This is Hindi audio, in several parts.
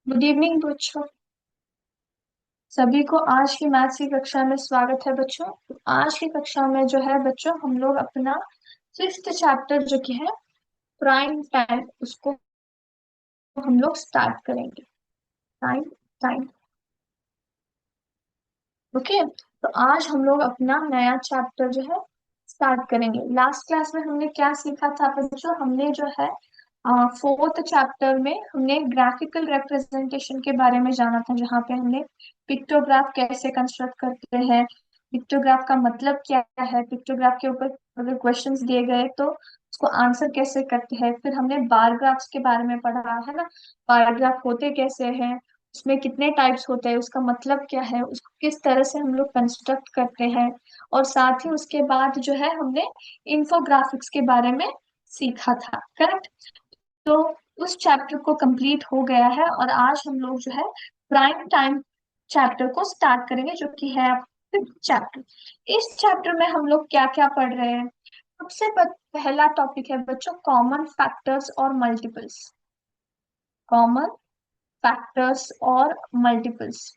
गुड इवनिंग बच्चों। सभी को आज की मैथ्स की कक्षा में स्वागत है बच्चों। तो आज की कक्षा में जो है बच्चों हम लोग अपना फिफ्थ चैप्टर जो कि है प्राइम टाइम उसको हम लोग स्टार्ट करेंगे। Time time. ओके। तो आज हम लोग अपना नया चैप्टर जो है स्टार्ट करेंगे। लास्ट क्लास में हमने क्या सीखा था बच्चों? हमने जो है फोर्थ चैप्टर में हमने ग्राफिकल रिप्रेजेंटेशन के बारे में जाना था, जहाँ पे हमने पिक्टोग्राफ कैसे कंस्ट्रक्ट करते हैं, पिक्टोग्राफ का मतलब क्या है, पिक्टोग्राफ के ऊपर अगर क्वेश्चंस दिए गए तो उसको आंसर कैसे करते हैं। फिर हमने बार ग्राफ्स के बारे में पढ़ा है ना, बार ग्राफ होते कैसे हैं, उसमें कितने टाइप्स होते हैं, उसका मतलब क्या है, उसको किस तरह से हम लोग कंस्ट्रक्ट करते हैं। और साथ ही उसके बाद जो है हमने इंफोग्राफिक्स के बारे में सीखा था, करेक्ट। तो उस चैप्टर को कंप्लीट हो गया है और आज हम लोग जो है प्राइम टाइम चैप्टर को स्टार्ट करेंगे, जो कि है चैप्टर। इस चैप्टर में हम लोग क्या क्या पढ़ रहे हैं? पहला टॉपिक है बच्चों कॉमन फैक्टर्स और मल्टीपल्स। कॉमन फैक्टर्स और मल्टीपल्स।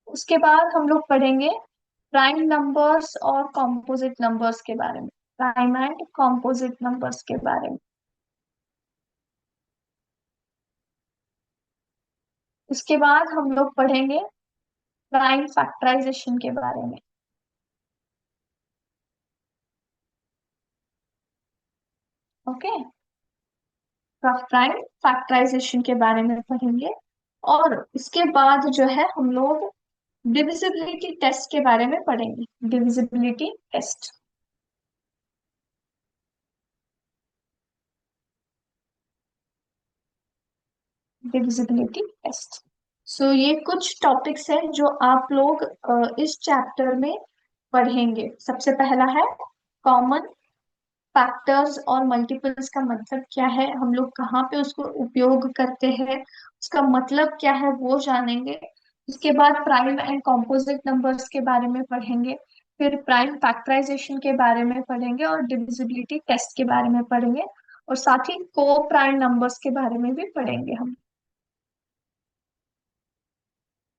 उसके बाद हम लोग पढ़ेंगे प्राइम नंबर्स और कॉम्पोजिट नंबर्स के बारे में, प्राइम एंड कॉम्पोजिट नंबर्स के बारे में। उसके बाद हम लोग पढ़ेंगे प्राइम फैक्टराइजेशन के बारे में। ओके। प्राइम फैक्टराइजेशन के बारे में पढ़ेंगे। और इसके बाद जो है हम लोग डिविजिबिलिटी टेस्ट के बारे में पढ़ेंगे। Divisibility test. Divisibility test. So ये कुछ टॉपिक्स हैं जो आप लोग इस चैप्टर में पढ़ेंगे। सबसे पहला है कॉमन फैक्टर्स और मल्टीपल्स का मतलब क्या है, हम लोग कहाँ पे उसको उपयोग करते हैं, उसका मतलब क्या है वो जानेंगे। उसके बाद प्राइम एंड कॉम्पोजिट नंबर्स के बारे में पढ़ेंगे। फिर प्राइम फैक्टराइजेशन के बारे में पढ़ेंगे और डिविजिबिलिटी टेस्ट के बारे में पढ़ेंगे। और साथ ही को प्राइम नंबर्स के बारे में भी पढ़ेंगे हम।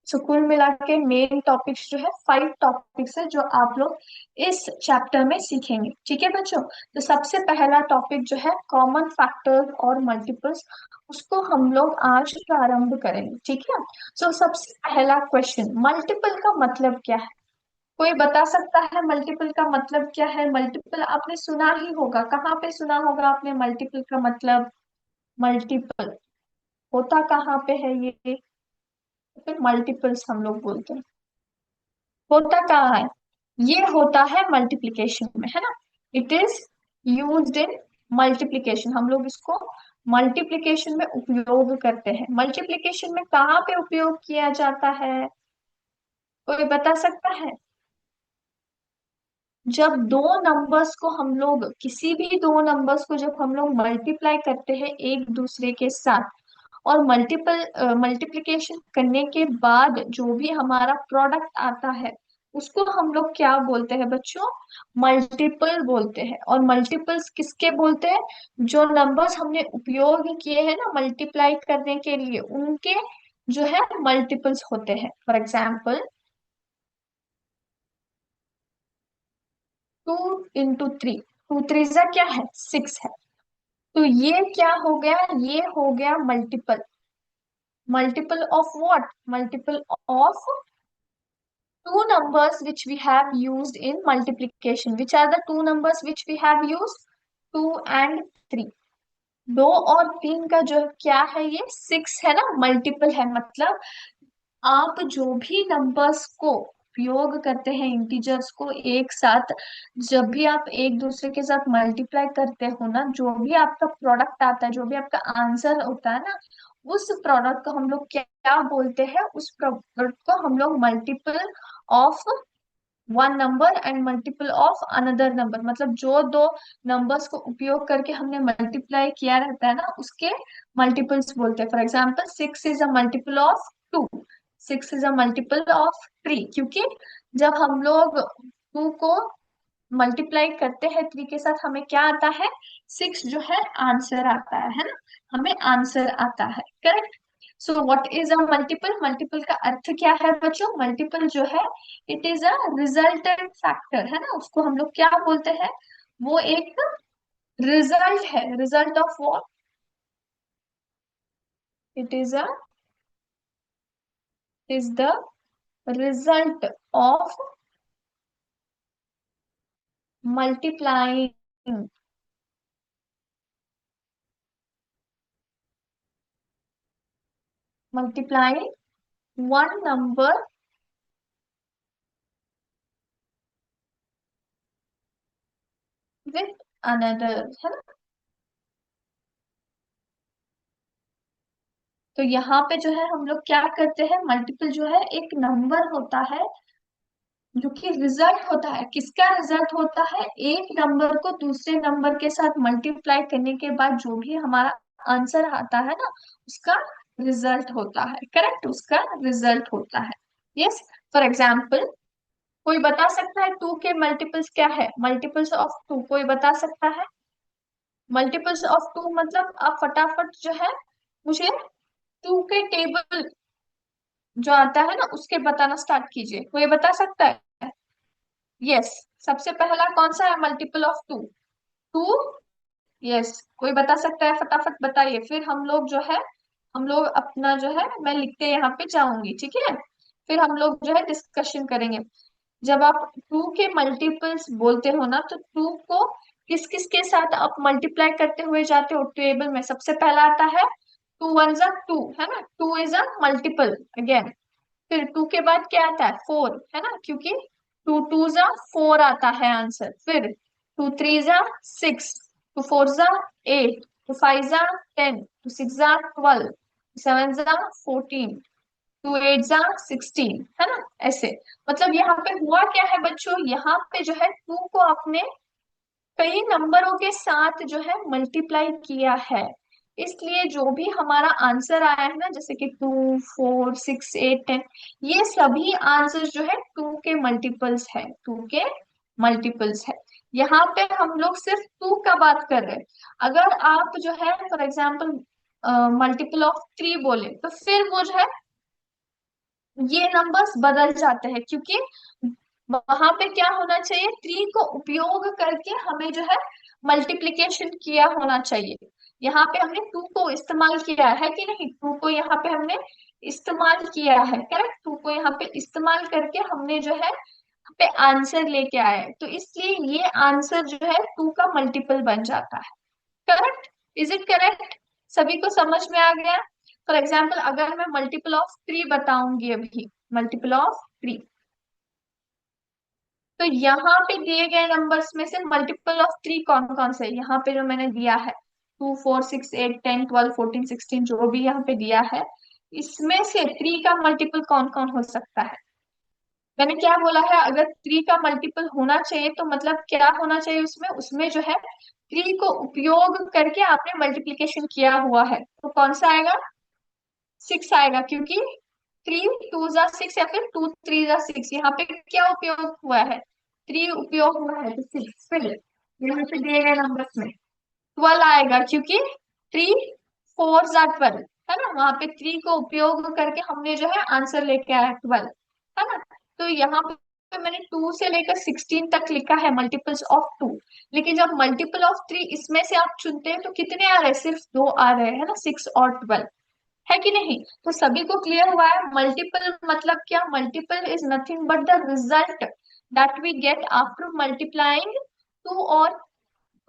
सो कुल मिला के मेन टॉपिक्स जो है 5 टॉपिक्स है जो आप लोग इस चैप्टर में सीखेंगे, ठीक है बच्चों। तो सबसे पहला टॉपिक जो है कॉमन फैक्टर्स और मल्टीपल्स, उसको हम लोग आज प्रारंभ करेंगे, ठीक है। सो सबसे पहला क्वेश्चन, मल्टीपल का मतलब क्या है? कोई बता सकता है मल्टीपल का मतलब क्या है? मल्टीपल आपने सुना ही होगा, कहाँ पे सुना होगा आपने मल्टीपल का मतलब? मल्टीपल होता कहाँ पे है ये? फिर मल्टीपल्स हम लोग बोलते हैं। होता कहाँ है? ये होता है मल्टीप्लिकेशन में, है ना। It is used in multiplication. हम लोग इसको मल्टीप्लिकेशन में उपयोग करते हैं। मल्टीप्लिकेशन में कहाँ पे उपयोग किया जाता है? कोई बता सकता है? जब दो नंबर्स को हम लोग, किसी भी दो नंबर्स को जब हम लोग मल्टीप्लाई करते हैं एक दूसरे के साथ, और मल्टीप्लिकेशन करने के बाद जो भी हमारा प्रोडक्ट आता है उसको हम लोग क्या बोलते हैं बच्चों? मल्टीपल बोलते हैं। और मल्टीपल्स किसके बोलते हैं? जो नंबर्स हमने उपयोग किए हैं ना मल्टीप्लाई करने के लिए, उनके जो है मल्टीपल्स होते हैं। फॉर एग्जाम्पल 2 into 3, 2 3 क्या है? 6 है। तो ये क्या हो गया? ये हो गया multiple. Multiple of what? Multiple of two numbers which we have used in multiplication. Which are the two numbers which we have used? 2 and 3। 2 और 3 का जो क्या है, ये 6 है ना, मल्टीपल है। मतलब आप जो भी नंबर्स को उपयोग करते हैं, इंटीजर्स को एक साथ, जब भी आप एक दूसरे के साथ मल्टीप्लाई करते हो ना, जो भी आपका प्रोडक्ट आता है, जो भी आपका आंसर होता है ना, उस प्रोडक्ट को हम लोग क्या क्या बोलते हैं? उस प्रोडक्ट को हम लोग multiple of one number and multiple of another number, मतलब जो दो नंबर्स को उपयोग करके हमने मल्टीप्लाई किया रहता है ना, उसके मल्टीपल्स बोलते हैं। For example 6 is a multiple of 2। 6 is a multiple of 3, क्योंकि जब हम लोग 2 को मल्टीप्लाई करते हैं 3 के साथ, हमें क्या आता है? 6 जो है आंसर आता है ना। हमें आंसर आता है। Correct. So what is a multiple? Multiple का अर्थ क्या है बच्चों? मल्टीपल जो है it is a resultant factor, है ना, उसको हम लोग क्या बोलते हैं? वो एक रिजल्ट है। Result of what? It is the result of multiplying multiplying one number with another, है ना। तो यहाँ पे जो है हम लोग क्या करते हैं? मल्टीपल जो है एक नंबर होता है जो कि रिजल्ट होता है। किसका रिजल्ट होता है? एक नंबर को दूसरे नंबर के साथ मल्टीप्लाई करने के बाद जो भी हमारा आंसर आता है ना, उसका रिजल्ट होता है। करेक्ट, उसका रिजल्ट होता है। यस। फॉर एग्जाम्पल, कोई बता सकता है टू के मल्टीपल्स क्या है? मल्टीपल्स ऑफ टू कोई बता सकता है? मल्टीपल्स ऑफ टू मतलब आप फटाफट जो है मुझे टू के टेबल जो आता है ना उसके बताना स्टार्ट कीजिए। कोई बता सकता है? यस। सबसे पहला कौन सा है multiple of two? Two. Yes. कोई बता सकता है? फटाफट बताइए, फिर हम लोग जो है हम लोग अपना जो है मैं लिख के यहाँ पे जाऊंगी, ठीक है। फिर हम लोग जो है डिस्कशन करेंगे। जब आप टू के मल्टीपल्स बोलते हो ना, तो टू को किस किस के साथ आप मल्टीप्लाई करते हुए जाते हो टेबल में? सबसे पहला आता है टू वन जा टू, है ना, two is a multiple again. फिर टू के बाद क्या आता है? फोर, है ना, क्योंकि टू टू जा फोर आता है आंसर। फिर टू थ्री जा सिक्स, टू फोर जा एट, टू फाइव जा टेन, टू सिक्स जा ट्वेल्व, सेवन जा फोर्टीन, टू एट जा सिक्सटीन, है ना। ऐसे मतलब यहाँ पे हुआ क्या है बच्चों? यहाँ पे जो है टू को आपने कई नंबरों के साथ जो है मल्टीप्लाई किया है। इसलिए जो भी हमारा आंसर आया है ना, जैसे कि two four six eight ten, ये सभी आंसर जो है टू के मल्टीपल्स है। टू के मल्टीपल्स है। यहाँ पे हम लोग सिर्फ टू का बात कर रहे हैं। अगर आप जो है for example multiple of three बोले तो फिर वो जो है ये नंबर्स बदल जाते हैं, क्योंकि वहां पे क्या होना चाहिए? थ्री को उपयोग करके हमें जो है मल्टीप्लिकेशन किया होना चाहिए। यहाँ पे हमने टू को इस्तेमाल किया है कि नहीं? टू को यहाँ पे हमने इस्तेमाल किया है। करेक्ट, टू को यहाँ पे इस्तेमाल करके हमने जो है यहाँ पे आंसर लेके आए हैं। तो इसलिए ये आंसर जो है टू का मल्टीपल बन जाता है। करेक्ट। Is it correct? सभी को समझ में आ गया? फॉर एग्जाम्पल अगर मैं मल्टीपल ऑफ थ्री बताऊंगी अभी, मल्टीपल ऑफ थ्री, तो यहाँ पे दिए गए नंबर्स में से मल्टीपल ऑफ थ्री कौन कौन से? यहाँ पे जो मैंने दिया है two four six eight ten twelve fourteen sixteen, जो भी यहाँ पे दिया है, इसमें से थ्री का मल्टीपल कौन कौन हो सकता है? मैंने क्या बोला है? अगर थ्री का मल्टीपल होना चाहिए तो मतलब क्या होना चाहिए उसमें? उसमें जो है थ्री को उपयोग करके आपने मल्टीप्लीकेशन किया हुआ है, तो कौन सा आएगा? सिक्स आएगा, क्योंकि थ्री टू जा सिक्स या फिर टू थ्री जा सिक्स। यहाँ पे क्या उपयोग हुआ है? थ्री उपयोग हुआ है, तो सिक्स। फिर यहाँ पे दिए गए नंबर्स में ट्वेल्व आएगा, क्योंकि थ्री फोर जा ट्वेल्व, है ना। वहां पे थ्री को उपयोग करके हमने जो है आंसर लेके आया ट्वेल्व, है ना। तो यहाँ पे मैंने टू से लेकर सिक्सटीन तक लिखा है मल्टीपल्स ऑफ टू। लेकिन जब मल्टीपल ऑफ थ्री इसमें से आप चुनते हैं तो कितने आ रहे हैं? सिर्फ दो आ रहे हैं ना, सिक्स और ट्वेल्व, है कि नहीं? तो सभी को क्लियर हुआ है मल्टीपल मतलब क्या? Multiple is nothing but the result that we get after multiplying two और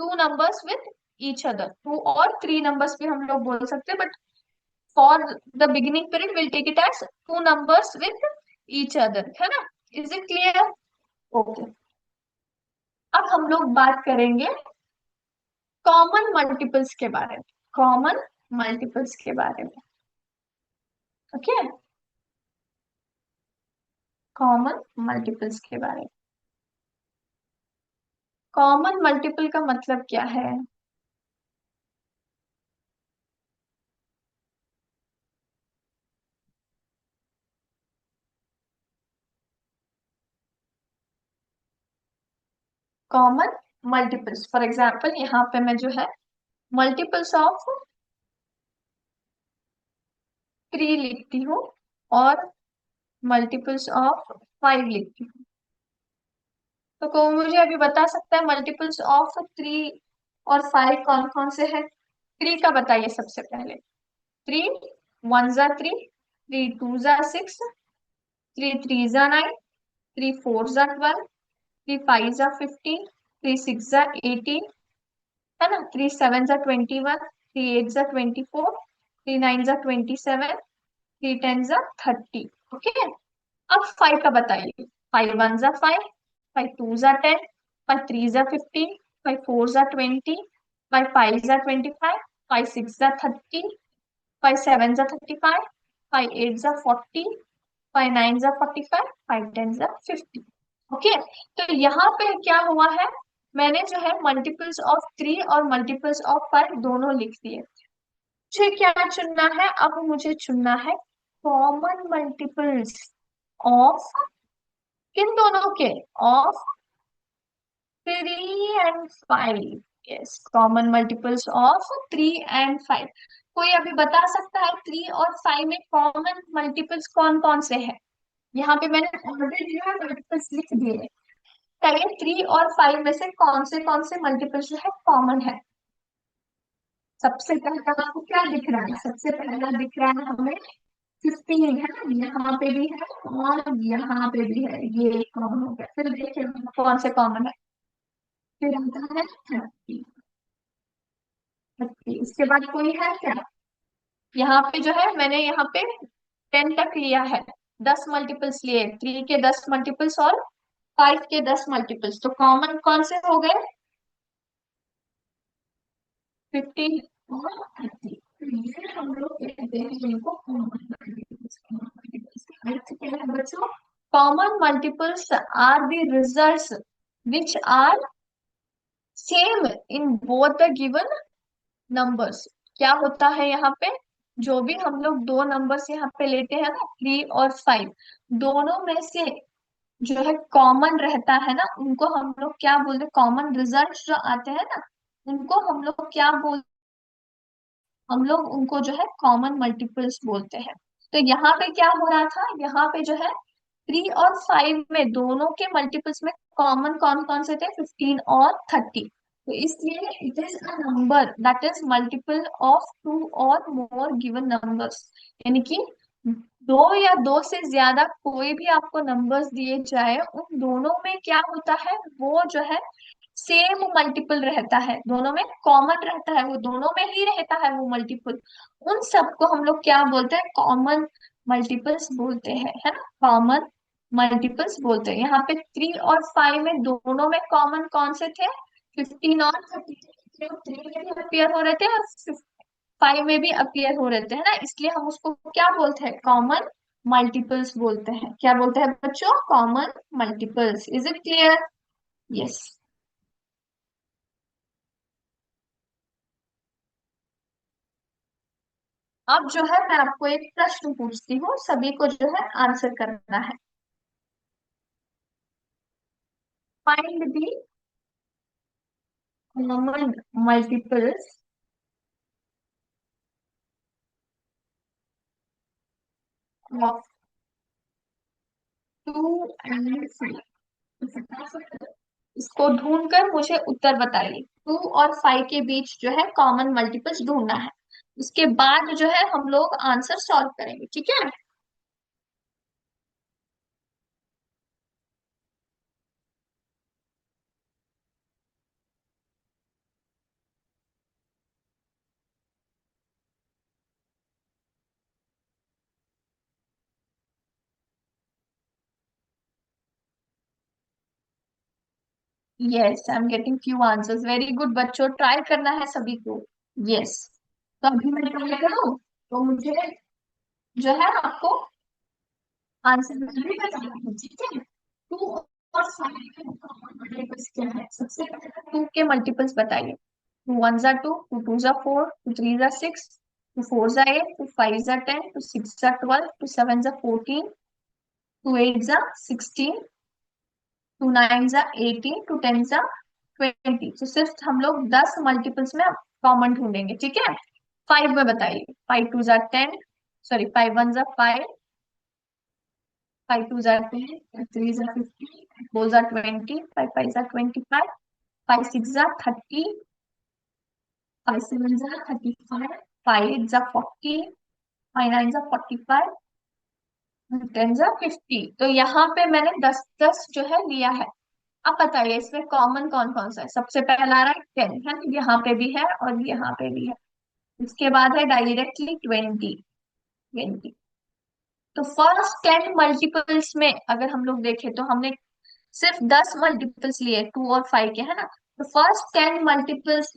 two numbers with each other. Two और थ्री नंबर्स भी हम लोग बोल सकते हैं, but for the beginning period will take it as two numbers with each other, है ना। Is it clear? ओके। अब हम लोग बात करेंगे कॉमन मल्टीपल्स के बारे में। कॉमन मल्टीपल्स के बारे में। ओके। कॉमन मल्टीपल्स के बारे में। कॉमन मल्टीपल का मतलब क्या है? कॉमन मल्टीपल्स फॉर एग्जाम्पल यहाँ पे मैं जो है मल्टीपल्स ऑफ थ्री लिखती हूँ और मल्टीपल्स ऑफ फाइव लिखती हूँ। तो कौन मुझे अभी बता सकता है मल्टीपल्स ऑफ थ्री और फाइव कौन कौन से हैं? थ्री का बताइए सबसे पहले। थ्री वन जा थ्री, थ्री टू जा सिक्स, थ्री थ्री जा नाइन, थ्री फोर जा ट्वेल्व, थ्री फाइव जा फिफ्टीन, थ्री सिक्स जा एटीन, है ना, थ्री सेवन जा 21, थ्री एट जा 24, थ्री नाइन जा 27, थ्री टेन जा 30। ओके। अब फाइव का बताइए। फाइव वन जा फाइव, फाइव टू जा टेन, फाइव थ्री जा 15, फाइव फोर जा 20, फाइव फाइव जा 25, फाइव सिक्स जा 30, फाइव सेवन जा 35, फाइव एट जा 40, फाइव नाइन जा 45, फाइव टेन जा 50। ओके। तो यहाँ पे क्या हुआ है, मैंने जो है मल्टीपल्स ऑफ थ्री और मल्टीपल्स ऑफ फाइव दोनों लिख दिए। मुझे क्या चुनना है, अब मुझे चुनना है कॉमन मल्टीपल्स ऑफ किन दोनों के, of three and five. Yes, common multiples of three and five. कोई अभी बता सकता है थ्री और फाइव में कॉमन मल्टीपल्स कौन कौन से हैं? यहाँ पे मैंने ऑलरेडी जो है मल्टीपल्स लिख दिए हैं। कहिए थ्री और फाइव में से कौन से मल्टीपल्स जो है कॉमन है? सबसे पहला आपको क्या दिख रहा है? सबसे पहला दिख रहा है हमें 15, है ना, यहाँ पे भी है और यहाँ पे भी है, ये कॉमन हो गया। फिर देखिए कौन से कॉमन है। फिर आता है 30। 30 इसके बाद कोई है क्या? यहाँ पे जो है मैंने यहाँ पे 10 तक लिया है, 10 मल्टीपल्स लिए, थ्री के 10 मल्टीपल्स और फाइव के 10 मल्टीपल्स, तो कॉमन कौन से हो गए? 15 और 30। तो ये हम लोग कहते हैं इनको कॉमन मल्टीपल्स। कॉमन मल्टीपल्स का अर्थ क्या है बच्चों? Common multiples are the results which are same in both the given numbers. क्या होता है यहाँ पे, जो भी हम लोग दो नंबर्स यहाँ पे लेते हैं ना, थ्री और फाइव, दोनों में से जो है कॉमन रहता है ना, उनको हम लोग क्या बोलते हैं, कॉमन रिजल्ट जो आते हैं ना, उनको हम लोग क्या बोलते, हम लोग उनको जो है कॉमन मल्टीपल्स बोलते हैं। तो यहाँ पे क्या हो रहा था, यहाँ पे जो है थ्री और फाइव में दोनों के मल्टीपल्स में कॉमन कौन कौन से थे, 15 और 30। तो इसलिए it is a number that is multiple of two और मोर गिवन नंबर्स। यानी कि दो या दो से ज्यादा कोई भी आपको नंबर्स दिए जाए, उन दोनों में क्या होता है, वो जो है सेम मल्टीपल रहता है, दोनों में कॉमन रहता है, वो दोनों में ही रहता है वो मल्टीपल। उन सबको हम लोग क्या बोलते हैं, कॉमन मल्टीपल्स बोलते हैं, है ना, कॉमन मल्टीपल्स बोलते हैं। यहाँ पे थ्री और फाइव में दोनों में कॉमन कौन से थे, 15 और 30। थ्री में भी अपियर हो रहे थे और फाइव में भी अपियर हो रहे थे, है ना, इसलिए हम उसको क्या बोलते हैं, कॉमन मल्टीपल्स बोलते हैं। क्या बोलते हैं बच्चों, common multiples. Is it clear? Yes. अब जो है मैं आपको एक प्रश्न पूछती हूँ, सभी को जो है आंसर करना है। Find the common multiples of two and five. इसको ढूंढ कर मुझे उत्तर बताइए। टू और फाइव के बीच जो है कॉमन मल्टीपल्स ढूंढना है, उसके बाद जो है हम लोग आंसर सॉल्व करेंगे, ठीक है? Yes, I am getting few answers, very good बच्चों, ट्राई करना है सभी को। यस। तो अभी मैं ट्राई करूँ, तो मुझे जो है आपको आंसर भी बताना है, ठीक है? टू और फाइव के मल्टीपल्स क्या है, सबसे पहले टू के मल्टीपल्स बताइए। टू वन जा टू, टू टू जा फोर, टू थ्री जा सिक्स, टू फोर जा एट, टू फाइव जा 10, टू सिक्स जा 12, टू सेवन जा 14, टू एट जा 16, टू नाइन जा 18, टू टेन जा 20। तो सिर्फ हम लोग 10 मल्टीपल्स में कॉमन ढूंढेंगे, ठीक है? फाइव में बताइए। फाइव टू जा 10, सॉरी, 5 1 जा 5, 5 2 जा 10, 5 3 जा 15, 4 जा 20, 5 5 जा 25, 5 6 जा 30, 5 7 जा 35, 5 8 जा 40, 5 9 जा 45, 10 जा 50। तो यहाँ पे मैंने 10 10 जो है लिया है। अब बताइए इसमें कॉमन कौन कौन सा है। सबसे पहला आ रहा है 10, है ना, यहाँ पे भी है और यहाँ पे भी है। इसके बाद है डायरेक्टली 20 20। तो फर्स्ट 10 मल्टीपल्स में अगर हम लोग देखें तो हमने सिर्फ 10 मल्टीपल्स लिए, 2 और 5 के, है ना। तो फर्स्ट 10 मल्टीपल्स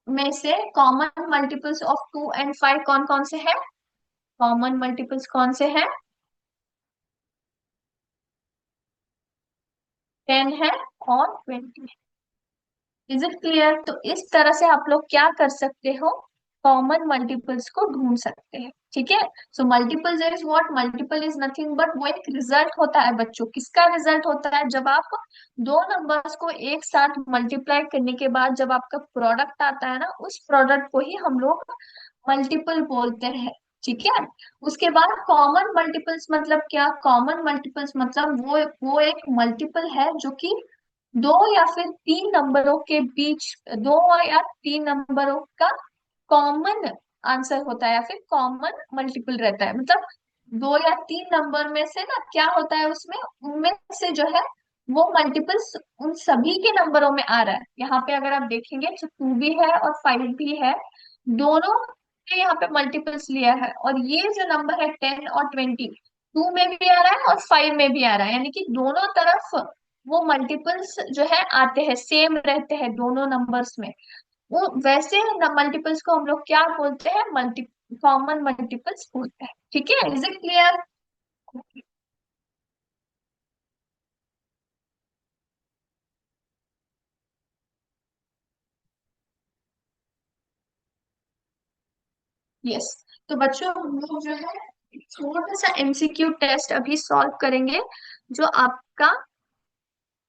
में से कॉमन मल्टीपल्स ऑफ 2 और 5 कौन कौन से हैं? कॉमन मल्टीपल्स कौन से हैं? 10 है और 20। Is it clear? तो इस तरह से आप लोग क्या कर सकते हो, कॉमन मल्टीपल्स को ढूंढ सकते हैं। ठीक है। So multiple is what? Multiple is nothing but वो एक रिजल्ट होता है बच्चों। किसका रिजल्ट होता है? जब आप दो नंबर्स को एक साथ मल्टीप्लाई करने के बाद जब आपका प्रोडक्ट आता है ना, उस प्रोडक्ट को ही हम लोग मल्टीपल बोलते हैं। ठीक है। उसके बाद कॉमन मल्टीपल्स मतलब क्या? कॉमन मल्टीपल्स मतलब वो एक मल्टीपल है जो कि दो या फिर तीन नंबरों के बीच, दो या तीन नंबरों का कॉमन आंसर होता है या फिर कॉमन मल्टीपल रहता है। मतलब दो या तीन नंबर में से ना क्या होता है उसमें, उनमें से जो है वो मल्टीपल्स उन सभी के नंबरों में आ रहा है। यहाँ पे अगर आप देखेंगे तो 2 भी है और 5 भी है, दोनों ने यहाँ पे मल्टीपल्स लिया है। और ये जो नंबर है 10 और 20, 2 में भी आ रहा है और 5 में भी आ रहा है, यानी कि दोनों तरफ वो मल्टीपल्स जो है आते हैं, सेम रहते हैं दोनों नंबर्स में। वो वैसे मल्टीपल्स को हम लोग क्या बोलते हैं? कॉमन मल्टीपल्स बोलते हैं। ठीक है। Is it clear? यस। तो बच्चों हम लोग जो है एक छोटा सा एमसीक्यू टेस्ट अभी सॉल्व करेंगे, जो आपका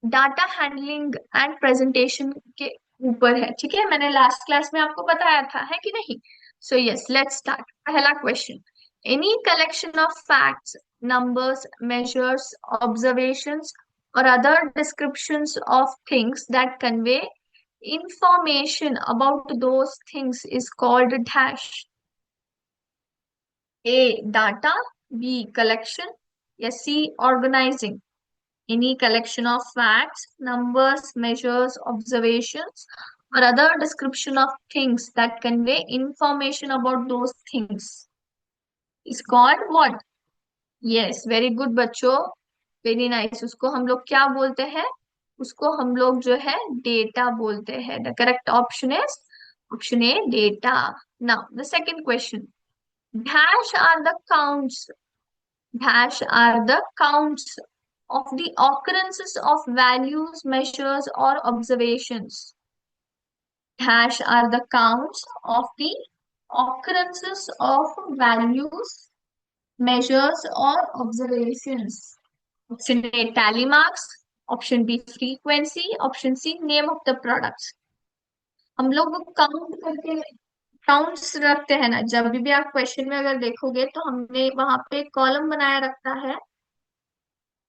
डाटा हैंडलिंग एंड प्रेजेंटेशन के ऊपर है। ठीक है। मैंने लास्ट क्लास में आपको बताया था, है कि नहीं? So yes, let's start. पहला question, any collection of facts, numbers, measures, observations, or other descriptions of things that convey information about those things is called dash. A. Data. B. Collection. या C. Organizing. Any collection of facts, numbers, measures, observations, or other description of things that convey information about those things is called what? Yes, very good बच्चों, वेरी नाइस। उसको हम लोग क्या बोलते हैं? उसको हम लोग जो है डेटा बोलते हैं। The correct option is option A, data. Now the second question, dash are the counts dash are the counts of the occurrences of values, measures, or observations. Dash are the counts of the occurrences of values, measures, or observations. Option A, tally marks. Option B, frequency. Option C, name of the products. हम लोग काउंट करके काउंट्स रखते हैं ना, जब भी आप क्वेश्चन में अगर देखोगे तो हमने वहां पे कॉलम बनाया रखता है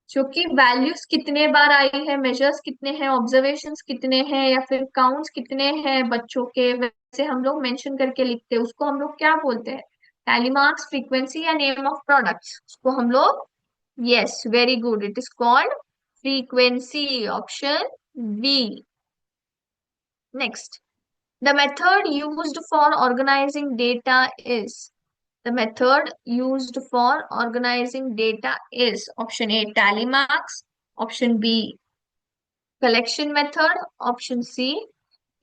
जो कि वैल्यूज कितने बार आई है, मेजर्स कितने हैं, ऑब्जर्वेशंस कितने हैं, या फिर काउंट्स कितने हैं बच्चों के, वैसे हम लोग मेंशन करके लिखते हैं। उसको हम लोग क्या बोलते हैं? टैली मार्क्स, फ्रीक्वेंसी, या नेम ऑफ प्रोडक्ट्स। उसको हम लोग, yes, very good, it is called frequency. Option B. Next, the method used for organising data is The method used for organizing data is option A, tally marks, option B, collection method, option C,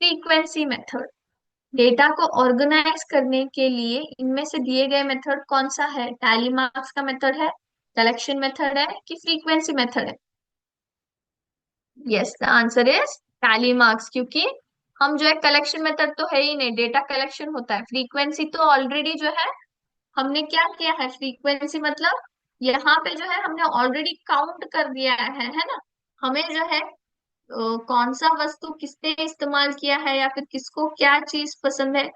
frequency method. Data को ऑर्गेनाइज करने के लिए इनमें से दिए गए मेथड कौन सा है? टैली मार्क्स का मेथड है, कलेक्शन मेथड है, कि फ्रीक्वेंसी मेथड है? Yes, the answer is tally marks, क्योंकि हम जो है कलेक्शन मेथड तो है ही नहीं, डेटा कलेक्शन होता है। फ्रीक्वेंसी तो ऑलरेडी जो है हमने क्या किया है, फ्रीक्वेंसी मतलब यहाँ पे जो है हमने ऑलरेडी काउंट कर दिया है ना। हमें जो है कौन सा वस्तु किसने इस्तेमाल किया है या फिर किसको क्या चीज पसंद है,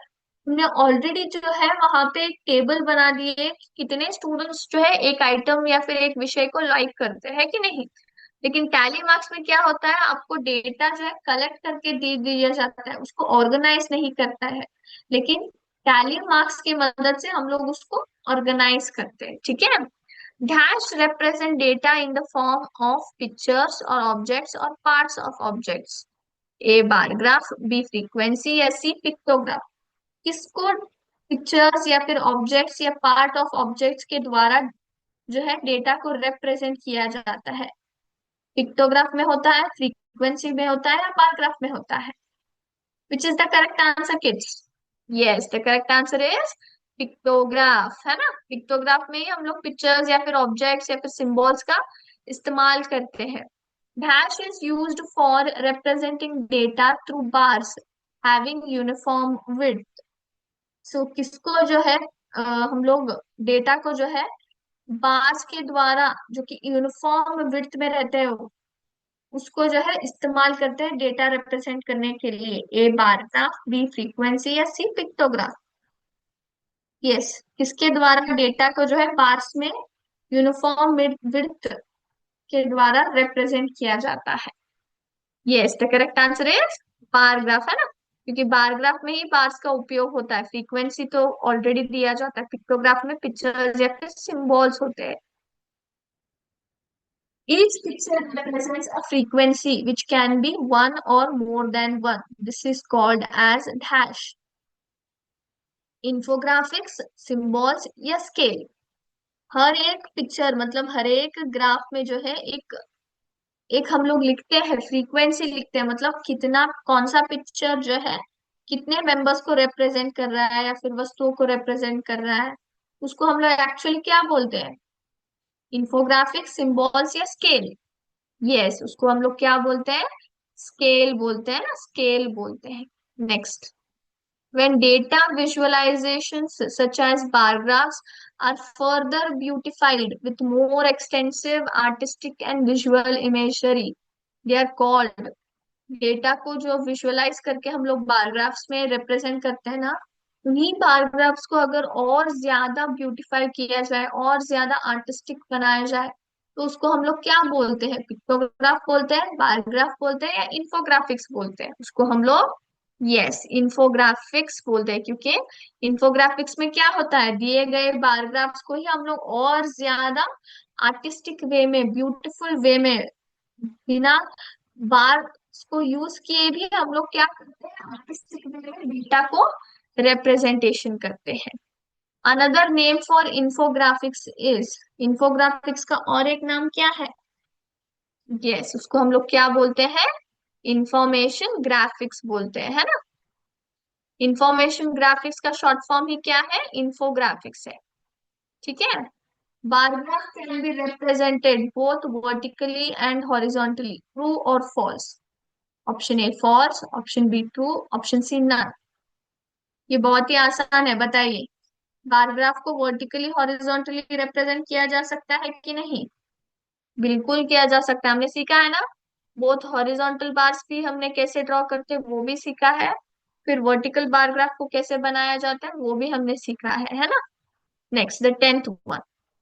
हमने ऑलरेडी जो है वहां पे एक टेबल बना दिए कि कितने स्टूडेंट्स जो है एक आइटम या फिर एक विषय को लाइक करते हैं कि नहीं। लेकिन टैली मार्क्स में क्या होता है, आपको डेटा जो है कलेक्ट करके दे दिया जाता है, उसको ऑर्गेनाइज नहीं करता है। लेकिन टैली मार्क्स की मदद से हम लोग उसको ऑर्गेनाइज करते हैं, ठीक है। Dash represent data in the form of pictures or objects or parts of objects. A bar graph, B frequency या C pictograph। किसको पिक्चर्स या फिर ऑब्जेक्ट्स या पार्ट ऑफ ऑब्जेक्ट्स के द्वारा जो है डेटा को रिप्रेजेंट किया जाता है। पिक्टोग्राफ में होता है, फ्रीक्वेंसी में होता है, या बार ग्राफ में होता है। Which is the correct answer kids? Yes, the correct answer is pictograph, है ना। पिक्टोग्राफ में ही हम लोग पिक्चर्स या फिर ऑब्जेक्ट्स या फिर सिंबल्स का इस्तेमाल करते हैं। Dash is used for representing data through bars having uniform width. So किसको जो है हम लोग डेटा को जो है बार्स के द्वारा, जो कि यूनिफॉर्म विड्थ में रहते हैं, उसको जो है इस्तेमाल करते हैं डेटा रिप्रेजेंट करने के लिए। ए बार ग्राफ, बी फ्रीक्वेंसी, या सी पिक्टोग्राफ। यस, किसके द्वारा डेटा को जो है बार्स में यूनिफॉर्म विड्थ के द्वारा रिप्रेजेंट किया जाता है। Yes, the correct answer is bar graph, है ना। क्योंकि बार ग्राफ में ही बार्स का उपयोग होता है, फ्रीक्वेंसी तो ऑलरेडी दिया जाता है, पिक्टोग्राफ में पिक्चर्स या फिर सिंबल्स होते हैं। Each picture represents a frequency which can be one or more than one. This is called as dash. Infographics, symbols या scale। हर एक पिक्चर मतलब हर एक ग्राफ में जो है एक एक हम लोग लिखते हैं, फ्रीक्वेंसी लिखते हैं, मतलब कितना कौन सा पिक्चर जो है कितने मेंबर्स को रिप्रेजेंट कर रहा है या फिर वस्तुओं को रिप्रेजेंट कर रहा है, उसको हम लोग एक्चुअली क्या बोलते हैं? इन्फोग्राफिक्स, सिंबल्स या स्केल। यस, उसको हम लोग क्या बोलते हैं? स्केल बोलते हैं ना, स्केल बोलते हैं। Next, when data visualizations such as bar graphs are further beautified with more extensive artistic and visual imagery, they are called। Data को जो विजुअलाइज करके हम लोग बार ग्राफ्स में रिप्रेजेंट करते हैं ना, उन्हीं बार ग्राफ्स को अगर और ज्यादा ब्यूटीफाई किया जाए और ज्यादा आर्टिस्टिक बनाया जाए, तो उसको हम लोग क्या बोलते हैं? पिक्टोग्राफ बोलते हैं, बार ग्राफ बोलते हैं, या इन्फोग्राफिक्स बोलते हैं? उसको हम लोग यस इन्फोग्राफिक्स बोलते हैं। क्योंकि इन्फोग्राफिक्स में क्या होता है, दिए गए बार ग्राफ्स को ही हम लोग और ज्यादा आर्टिस्टिक वे में, ब्यूटीफुल वे में, बिना बार को यूज किए भी हम लोग क्या करते हैं, आर्टिस्टिक वे में डेटा को रिप्रेजेंटेशन करते हैं। Another name for infographics is, infographics का और एक नाम क्या है? यस, उसको हम लोग क्या बोलते हैं? इंफॉर्मेशन ग्राफिक्स बोलते हैं, है ना। इंफॉर्मेशन ग्राफिक्स का शॉर्ट फॉर्म ही क्या है? इंफोग्राफिक्स है, ठीक है। Bar graph can be represented both vertically and horizontally, true और false. Option A false, option B true, option C none. ये बहुत ही आसान है, बताइए। बार ग्राफ को वर्टिकली हॉरिजॉन्टली रिप्रेजेंट किया जा सकता है कि नहीं? बिल्कुल किया जा सकता है, हमने सीखा है ना। बोथ हॉरिजॉन्टल बार्स भी हमने कैसे ड्रॉ करते हैं वो भी सीखा है। फिर वर्टिकल बार ग्राफ को कैसे बनाया जाता है वो भी हमने सीखा है ना। Next, the tenth one,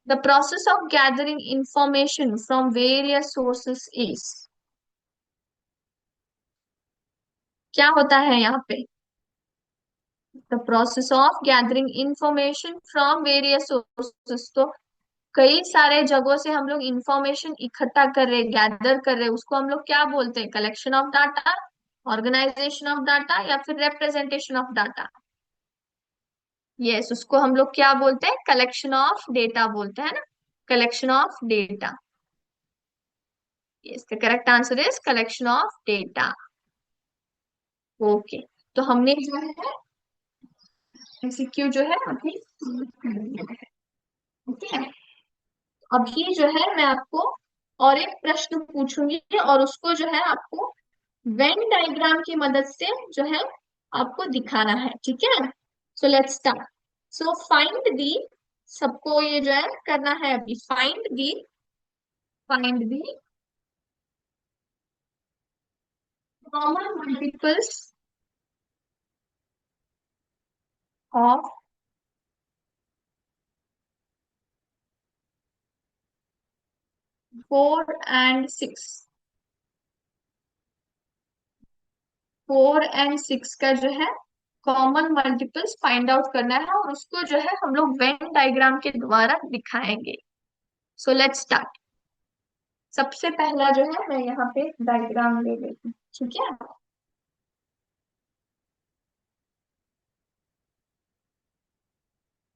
the process of gathering information from various sources is. क्या होता है यहाँ पे? The process of gathering information from various sources. तो कई सारे जगहों से हम लोग इंफॉर्मेशन इकट्ठा कर रहे, गैदर कर रहे, उसको हम लोग क्या बोलते हैं? Collection of data, organisation of data, या फिर रिप्रेजेंटेशन ऑफ डाटा। यस, उसको हम लोग क्या बोलते हैं? कलेक्शन ऑफ डेटा बोलते हैं ना, collection of data. Yes, the correct answer is collection of data. Okay, तो हमने जो है एमसीक्यू जो है अभी कर लिया है। ओके, अभी जो है मैं आपको और एक प्रश्न पूछूंगी और उसको जो है आपको वेन डायग्राम की मदद से जो है आपको दिखाना है, ठीक है। So let's start. So find the, सबको ये जो है करना है अभी। Find the common multiples of 4 and 6। 4 and 6 का जो है कॉमन मल्टीपल्स फाइंड आउट करना है और उसको जो है हम लोग वेन डायग्राम के द्वारा दिखाएंगे। So let's start. सबसे पहला जो है मैं यहाँ पे डायग्राम ले लेती हूँ, ठीक है।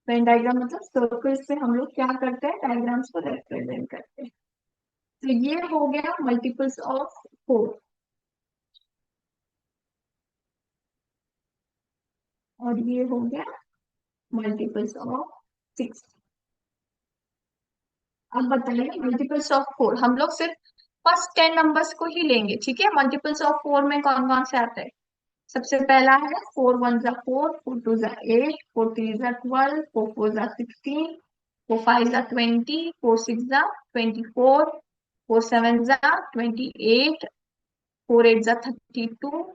वेन डायग्राम मतलब सर्कल से हम लोग क्या करते हैं, डायग्राम्स को रिप्रेजेंट करते हैं। तो ये हो गया मल्टीपल्स ऑफ 4 और ये हो गया मल्टीपल्स ऑफ 6। अब बताइए मल्टीपल्स ऑफ 4 हम लोग सिर्फ फर्स्ट 10 नंबर्स को ही लेंगे, ठीक है। मल्टीपल्स ऑफ 4 में कौन कौन से आते हैं। सबसे पहला है 4 1 = 4, 4 2 = 8, 4 3 = 12, 4 4 = 16, 4 5 = 20, 4 6 = 24, 4 7 = 28, 4 8 = 32,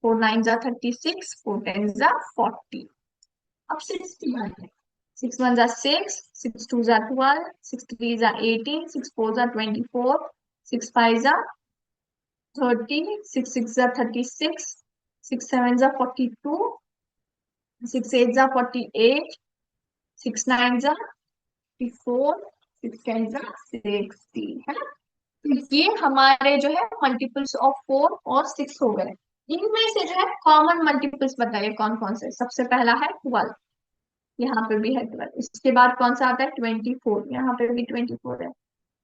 4 9 = 36, 4 10 = 40। अब 6 की बात है। 6 1 = 6, 6 2 = 12, 6 3 = 18, 6 4 = 24, 6 5 = 30, 6 6 = 36, 6 7 = 42, 6 8 = 48, 6 9 = 54, 6 10 = 60, है ना। तो ये हमारे जो है मल्टीपल्स ऑफ 4 और 6 हो गए। इनमें से जो है कॉमन मल्टीपल्स बताइए कौन कौन से। सबसे पहला है 12, यहाँ पे भी है 12। इसके बाद कौन सा आता है 24, यहाँ पे भी 24 है।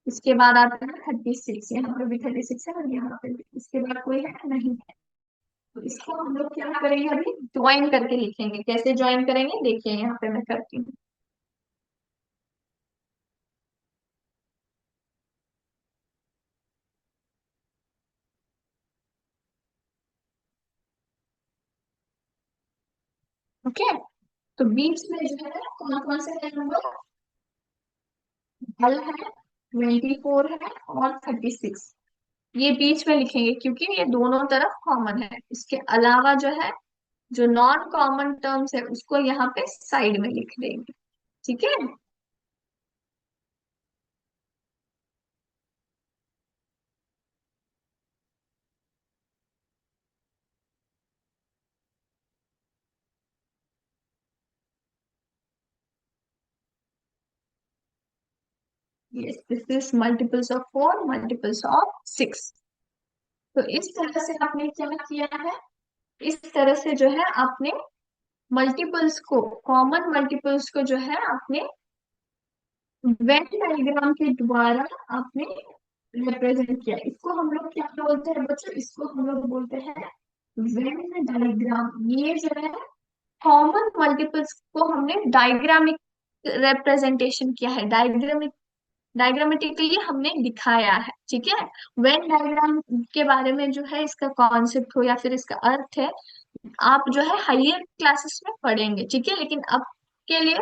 इसके बाद आता है 36, यहाँ पे भी 36 है और यहाँ पे भी। इसके बाद कोई है नहीं है। तो इसको हम लोग क्या करेंगे, अभी ज्वाइन करके लिखेंगे। कैसे ज्वाइन करेंगे देखिए, यहाँ पे मैं करती हूँ। ओके, तो बीच में जो है कौन कौन से है नंबर, 12 है, 24 है और 36। ये बीच में लिखेंगे क्योंकि ये दोनों तरफ कॉमन है। इसके अलावा जो है जो नॉन कॉमन टर्म्स है उसको यहाँ पे साइड में लिख देंगे, ठीक है। yes this is multiples of 4, multiples of 6। तो इस तरह से आपने क्या किया है, इस तरह से जो है आपने मल्टीपल्स को, कॉमन मल्टीपल्स को जो है आपने वेन डायग्राम के द्वारा आपने रिप्रेजेंट किया। इसको हम लोग क्या बोलते हैं बच्चों, इसको हम लोग बोलते हैं वेन डायग्राम। ये जो है कॉमन मल्टीपल्स को हमने डायग्रामिक रिप्रेजेंटेशन किया है, डायग्रामेटिकली हमने दिखाया है, ठीक है। वेन डायग्राम के बारे में जो है इसका कॉन्सेप्ट हो या फिर इसका अर्थ है, आप जो है हायर क्लासेस में पढ़ेंगे, ठीक है। लेकिन अब के लिए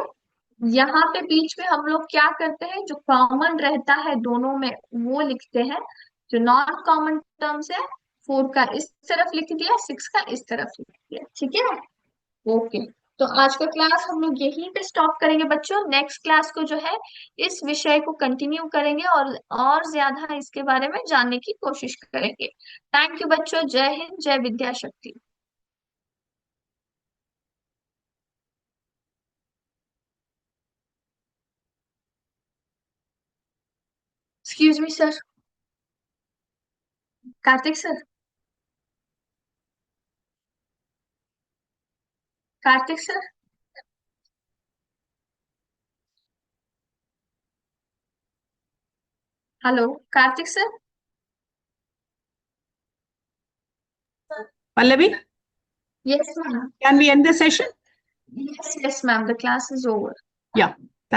यहाँ पे बीच में हम लोग क्या करते हैं, जो कॉमन रहता है दोनों में वो लिखते हैं। जो नॉन कॉमन टर्म्स है, 4 का इस तरफ लिख दिया, 6 का इस तरफ लिख दिया, ठीक है। ओके, तो आज का क्लास हम लोग यहीं पे स्टॉप करेंगे बच्चों। नेक्स्ट क्लास को जो है इस विषय को कंटिन्यू करेंगे और ज्यादा इसके बारे में जानने की कोशिश करेंगे। थैंक यू बच्चों, जय हिंद, जय विद्या शक्ति। Excuse me sir, Kartik sir, Kartik sir, hello Kartik sir. Pallavi, yes ma'am. can we end the session? Yes yes ma'am, the class is over. Yeah.